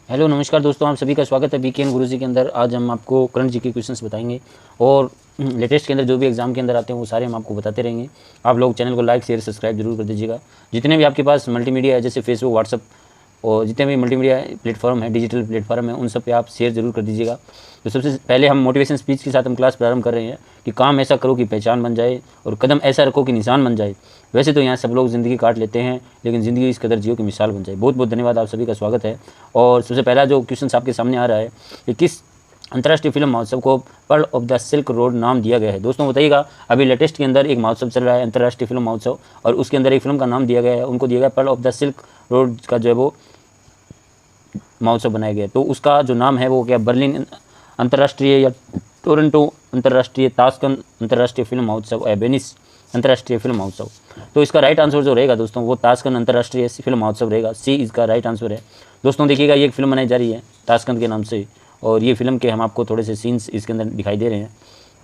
Hello नमस्कार दोस्तों, आप सभी का स्वागत है बीकेएन गुरुजी के अंदर। आज हम आपको करंट जीके क्वेश्चंस बताएंगे और लेटेस्ट के अंदर जो भी एग्जाम के अंदर आते हैं वो सारे हम आपको बताते रहेंगे। आप लोग चैनल को लाइक शेयर सब्सक्राइब जरूर कर दीजिएगा। जितने भी आपके पास मल्टीमीडिया है जैसे फेसबुक व्हाट्सअप और जितने भी मल्टीमीडिया प्लेटफॉर्म है, डिजिटल प्लेटफॉर्म है, उन सब पे आप शेयर जरूर कर दीजिएगा। तो सबसे पहले हम मोटिवेशन स्पीच के साथ हम क्लास प्रारंभ कर रहे हैं कि काम ऐसा करो कि पहचान बन जाए और कदम ऐसा रखो कि निशान बन जाए। वैसे तो यहाँ सब लोग ज़िंदगी काट लेते हैं, लेकिन ज़िंदगी इस कदर जियो की मिसाल बन जाए। बहुत बहुत धन्यवाद, आप सभी का स्वागत है। और सबसे पहला जो क्वेश्चन आपके सामने आ रहा है कि किस अंतर्राष्ट्रीय फिल्म महोत्सव को pearl of the silk road नाम दिया गया है। दोस्तों बताइएगा, अभी लेटेस्ट के अंदर एक महोत्सव चल रहा है, अंतर्राष्ट्रीय फिल्म महोत्सव, और उसके अंदर एक फिल्म का नाम दिया गया है, उनको दिया गया pearl of the silk road का जो है वो महोत्सव बनाया गया। तो उसका जो नाम है वो क्या, बर्लिन अंतर्राष्ट्रीय या टोरंटो अंतर्राष्ट्रीय, ताशकंद अंतर्राष्ट्रीय फिल्म महोत्सव या वेनिस अंतर्राष्ट्रीय फिल्म महोत्सव। तो इसका राइट आंसर जो रहेगा दोस्तों वो ताशकंद अंतर्राष्ट्रीय फिल्म महोत्सव रहेगा। सी इसका राइट आंसर है। दोस्तों देखिएगा, ये एक फिल्म बनाई जा रही है ताशकंद के नाम से, और ये फिल्म के हम आपको थोड़े से सीन्स इसके अंदर दिखाई दे रहे हैं,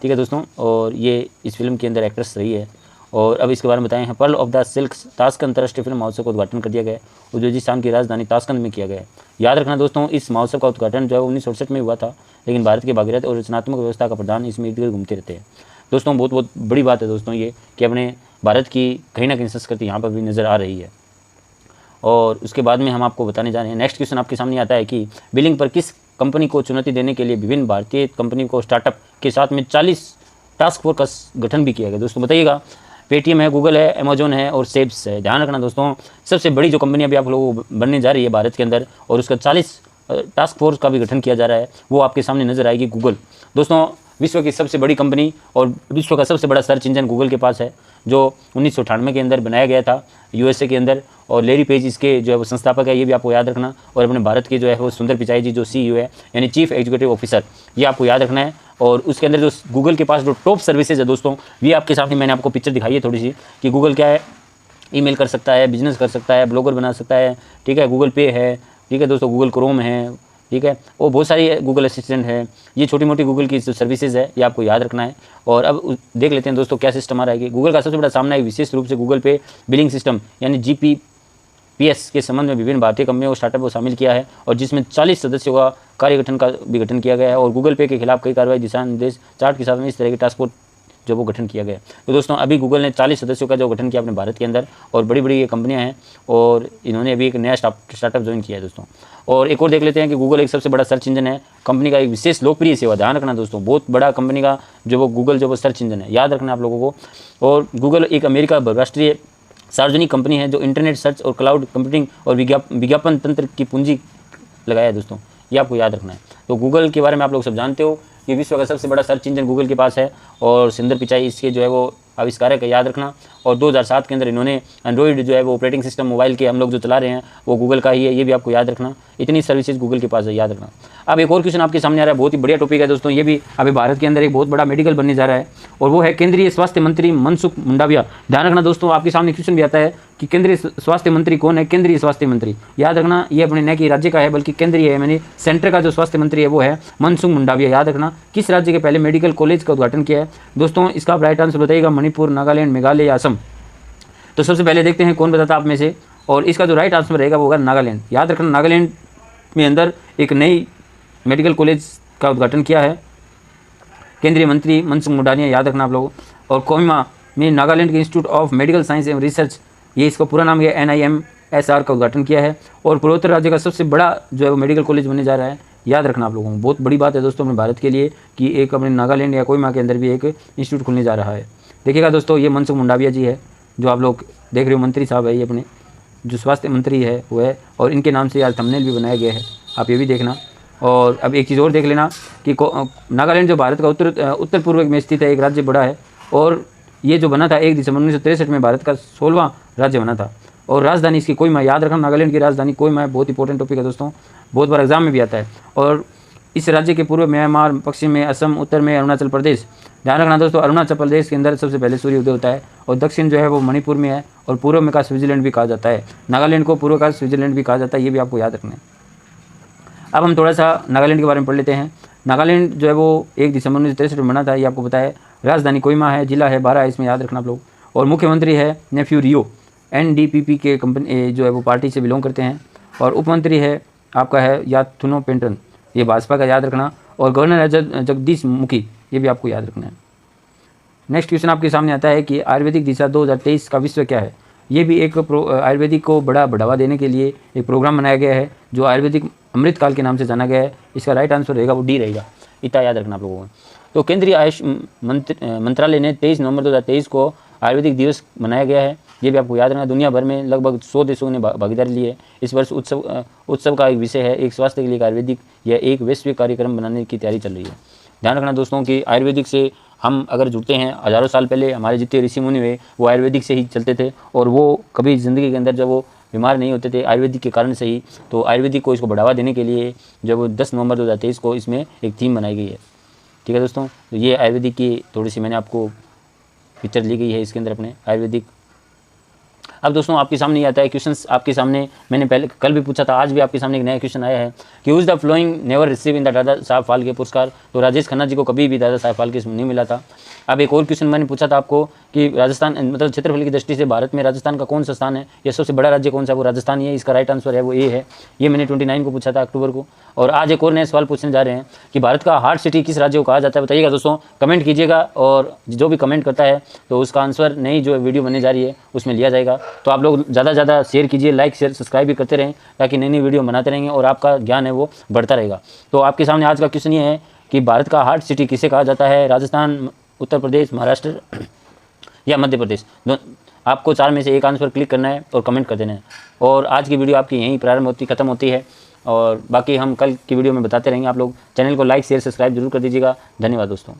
ठीक है दोस्तों। और ये इस फिल्म के अंदर एक्ट्रेस रही है। और अब इसके बारे में बताएं हैं। Pearl of the silk Tashkent अंतर्राष्ट्रीय फिल्म महोत्सव का उद्घाटन कर दिया गया है, उज्बेकिस्तान की राजधानी ताशकंद में किया गया है। याद रखना दोस्तों, इस महोत्सव का उद्घाटन जो है 1968 में हुआ था, लेकिन भारत के भागीरथ और रचनात्मक व्यवस्था का प्रधान इसमें इर्द गिर्द घूमते रहते हैं। दोस्तों बहुत बहुत बड़ी बात है दोस्तों ये कि अपने भारत की कहीं ना कहीं संस्कृति यहाँ पर भी नज़र आ रही है। और उसके बाद में हम आपको बताने जा रहे हैं। नेक्स्ट क्वेश्चन आपके सामने आता है कि बिलिंग पर किस कंपनी को चुनौती देने के लिए विभिन्न भारतीय कंपनी को स्टार्टअप के साथ में 40 टास्क फोर्स का गठन भी किया गया। दोस्तों बताइएगा, पेटीएम है, गूगल है, अमेजोन है और सेब्स है। ध्यान रखना दोस्तों, सबसे बड़ी जो कंपनी अभी आप लोगों को बनने जा रही है भारत के अंदर, और उसका 40 टास्क फोर्स का भी गठन किया जा रहा है, वो आपके सामने नजर आएगी गूगल। दोस्तों विश्व की सबसे बड़ी कंपनी और विश्व का सबसे बड़ा सर्च इंजन गूगल के पास है, जो 1998 के अंदर बनाया गया था यूएसए के अंदर। और लेरी पेज इसके जो है वो संस्थापक है, ये भी आपको याद रखना। और अपने भारत के जो है वो सुंदर पिचाई जी जो सीईओ है, यानी चीफ एग्जीक्यूटिव ऑफिसर, ये आपको याद रखना है। और उसके अंदर जो गूगल के पास जो टॉप सर्विसेज है दोस्तों, ये आपके सामने मैंने आपको पिक्चर दिखाई है थोड़ी सी, कि गूगल क्या है, ईमेल कर सकता है, बिजनेस कर सकता है, ब्लॉगर बना सकता है, ठीक है, गूगल पे है, ठीक है दोस्तों, गूगल क्रोम है, ठीक है, और बहुत सारी गूगल असिस्टेंट है। ये छोटी मोटी गूगल की जो सर्विसेज है ये आपको याद रखना है। और अब देख लेते हैं दोस्तों क्या सिस्टम आ रहा है। गूगल का सबसे बड़ा सामना है विशेष रूप से गूगल पे बिलिंग सिस्टम यानी जीपीपीएस के संबंध में विभिन्न भारतीय कंपनियों को स्टार्टअप को शामिल किया है, और जिसमें 40 सदस्यों का कार्य गठन का भी गठन किया गया है। और गूगल पे के खिलाफ कई कार्रवाई दिशा निर्देश चार्ट के साथ में इस तरह के टास्क फोर्स जो वो गठन किया गया। तो दोस्तों अभी गूगल ने 40 सदस्यों का जो गठन किया अपने भारत के अंदर, और बड़ी बड़ी ये कंपनियां हैं, और इन्होंने अभी एक नया स्टार्टअप ज्वाइन किया है दोस्तों। और एक और देख लेते हैं कि गूगल एक सबसे बड़ा सर्च इंजन है, कंपनी का एक विशेष लोकप्रिय सेवा। ध्यान रखना दोस्तों, बहुत बड़ा कंपनी का जो वो गूगल जो वो सर्च इंजन है, याद रखना आप लोगों को। और गूगल एक अमेरिका राष्ट्रीय सार्वजनिक कंपनी है जो इंटरनेट सर्च और क्लाउड कंप्यूटिंग और विज्ञापन तंत्र की पूंजी लगाया है दोस्तों, ये आपको याद रखना है। तो गूगल के बारे में आप लोग सब जानते हो कि विश्व का सबसे बड़ा सर्च इंजन गूगल के पास है, और सुंदर पिचाई इसके जो है वो आविष्कारक है, याद रखना। और 2007 के अंदर इन्होंने एंड्रॉइड जो है वो ऑपरेटिंग सिस्टम मोबाइल के हम लोग जो चला रहे हैं वो गूगल का ही है, ये भी आपको याद रखना। इतनी सर्विसेज गूगल के पास है, याद रखना। अब एक और क्वेश्चन आपके सामने आ रहा है, बहुत ही बढ़िया टॉपिक है दोस्तों, ये भी अभी भारत के अंदर एक बहुत बड़ा मेडिकल बनने जा रहा है, और वो है केंद्रीय स्वास्थ्य मंत्री मनसुख मंडाविया। ध्यान रखना दोस्तों, आपके सामने क्वेश्चन भी आता है कि केंद्रीय स्वास्थ्य मंत्री कौन है। केंद्रीय स्वास्थ्य मंत्री, याद रखना, ये अपने न कि राज्य का है बल्कि केंद्रीय है, यानी सेंटर का जो स्वास्थ्य मंत्री है वो है मनसुख मंडाविया। याद रखना, किस राज्य के पहले मेडिकल कॉलेज का उद्घाटन किया है दोस्तों, इसका राइट आंसर बताइएगा मणिपुर, नागालैंड, मेघालय या असम। तो सबसे पहले देखते हैं कौन बताता आप में से, और इसका जो राइट आंसर रहेगा वो होगा नागालैंड। याद रखना, नागालैंड में अंदर एक नई मेडिकल कॉलेज का उद्घाटन किया है केंद्रीय मंत्री मनसुख मंडाविया, याद रखना आप लोगों। और कोहिमा में नागालैंड के इंस्टीट्यूट ऑफ मेडिकल साइंस एवं रिसर्च, ये इसका पूरा नाम है NIMSR का उद्घाटन किया है, और पूर्वोत्तर राज्य का सबसे बड़ा जो है वो मेडिकल कॉलेज बनने जा रहा है। याद रखना आप लोगों को, बहुत बड़ी बात है दोस्तों अपने भारत के लिए कि एक अपने नागालैंड या कोहिमा के अंदर भी एक इंस्टीट्यूट खुलने जा रहा है। देखिएगा दोस्तों, ये मनसुख मंडाविया जी है जो आप लोग देख रहे हो, मंत्री साहब है, ये अपने जो स्वास्थ्य मंत्री है वो है, और इनके नाम से आज थंबनेल भी बनाया गया है, आप ये भी देखना। और अब एक चीज़ और देख लेना कि नागालैंड जो भारत का उत्तर पूर्व में स्थित है, एक राज्य बड़ा है, और ये जो बना था 1 दिसंबर 1963 में भारत का 16वां राज्य बना था, और राजधानी इसकी कोहिमा। याद रखना, नागालैंड की राजधानी कोहिमा है, बहुत इंपॉर्टेंट टॉपिक है दोस्तों, बहुत बार एग्जाम में भी आता है। और इस राज्य के पूर्व म्यांमार, पश्चिम में असम, उत्तर में अरुणाचल प्रदेश। ध्यान रखना दोस्तों, अरुणाचल प्रदेश के अंदर सबसे पहले सूर्योदय होता है, और दक्षिण जो है वो मणिपुर में है, और पूर्व में का स्विट्जरलैंड भी कहा जाता है। नागालैंड को पूर्व का स्विट्जरलैंड भी कहा जाता है, ये भी आपको याद रखना है। अब हम थोड़ा सा नागालैंड के बारे में पढ़ लेते हैं। नागालैंड जो है वो 1 दिसंबर 1963 में बना था, ये आपको पता है। राजधानी कोहिमा है, जिला है बारा है, इसमें याद रखना आप लोग। और मुख्यमंत्री है नेफ्यू रियो, NDPP के कंपनी जो है वो पार्टी से बिलोंग करते हैं। और उपमंत्री है आपका है याथुनो पेंटन, ये भाजपा का याद रखना। और गवर्नर है जगदीश मुखी, ये भी आपको याद रखना है। नेक्स्ट क्वेश्चन आपके सामने आता है कि आयुर्वेदिक दिशा 2023 का विषय क्या है। ये भी एक आयुर्वेदिक को बढ़ावा देने के लिए एक प्रोग्राम बनाया गया है जो आयुर्वेदिक अमृतकाल के नाम से जाना गया है। इसका राइट आंसर रहेगा वो डी रहेगा, इतना याद रखना आप लोगों को। तो केंद्रीय आयुष मंत्रालय ने 23 नवंबर 2023 को आयुर्वेदिक दिवस मनाया गया है, ये भी आपको याद रखना। दुनिया भर में लगभग 100 देशों ने भागीदारी ली है। इस वर्ष उत्सव का एक विषय है एक स्वास्थ्य के लिए आयुर्वेदिक, यह एक वैश्विक कार्यक्रम बनाने की तैयारी चल रही है। ध्यान रखना दोस्तों कि आयुर्वेदिक से हम अगर जुड़ते हैं, हज़ारों साल पहले हमारे जितने ऋषि मुनि हुए वो आयुर्वेदिक से ही चलते थे, और वो कभी ज़िंदगी के अंदर जब वो बीमार नहीं होते थे आयुर्वेदिक के कारण से ही। तो आयुर्वेदिक को इसको बढ़ावा देने के लिए जब 10 नवंबर 2023 को इसमें एक थीम बनाई गई है। ठीक है दोस्तों, तो ये आयुर्वेदिक की थोड़ी सी मैंने आपको पिक्चर ली गई है इसके अंदर अपने आयुर्वेदिक। अब दोस्तों आपके सामने आता है क्वेश्चंस, आपके सामने मैंने पहले कल भी पूछा था, आज भी आपके सामने एक नया क्वेश्चन आया है कि who's the following never receive in the Dadasaheb Phalke पुरस्कार। तो राजेश खन्ना जी को कभी भी दादा साहब फाल्के नहीं मिला था। अब एक और क्वेश्चन मैंने पूछा था आपको कि राजस्थान मतलब क्षेत्रफल की दृष्टि से भारत में राजस्थान का कौन सा स्थान है या सबसे बड़ा राज्य कौन सा है, वो राजस्थान ही है। इसका राइट आंसर है वो ए है। ये मैंने 29 को पूछा था अक्टूबर को। और आज एक और नया सवाल पूछने जा रहे हैं कि भारत का हार्ट सिटी किस राज्य को कहा जाता है, बताइएगा दोस्तों, कमेंट कीजिएगा। और जो भी कमेंट करता है तो उसका आंसर नई जो वीडियो बनने जा रही है उसमें लिया जाएगा। तो आप लोग ज़्यादा से ज़्यादा शेयर कीजिए, लाइक शेयर सब्सक्राइब भी करते रहें ताकि नई नई वीडियो बनाते रहेंगे और आपका ज्ञान है वो बढ़ता रहेगा। तो आपके सामने आज का क्वेश्चन ये है कि भारत का हार्ट सिटी किसे कहा जाता है, राजस्थान, उत्तर प्रदेश, महाराष्ट्र या मध्य प्रदेश। आपको 4 में से एक आंसर क्लिक करना है और कमेंट कर देना है। और आज की वीडियो आपकी यहीं प्रारंभ खत्म होती है, और बाकी हम कल की वीडियो में बताते रहेंगे। आप लोग चैनल को लाइक शेयर सब्सक्राइब जरूर कर दीजिएगा। धन्यवाद दोस्तों।